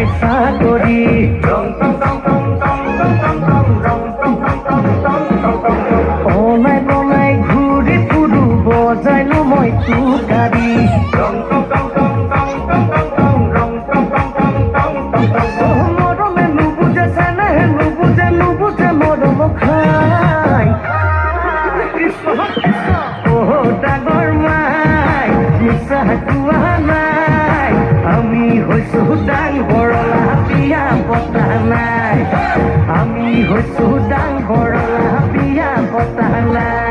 পয়সা কৰি অনাই বনাই ঘূৰি ফুৰো বজাইলো মই তুকাৰি মৰমে নুবুজে চেনে নুবুজে মৰম খাই ডাঙৰ মাই মিছা কোৱা নাই আমি হৈছো ডাঙৰলা বিয়া পতা নাই আমি হৈছো ডাঙৰলা বিয়া পতা নাই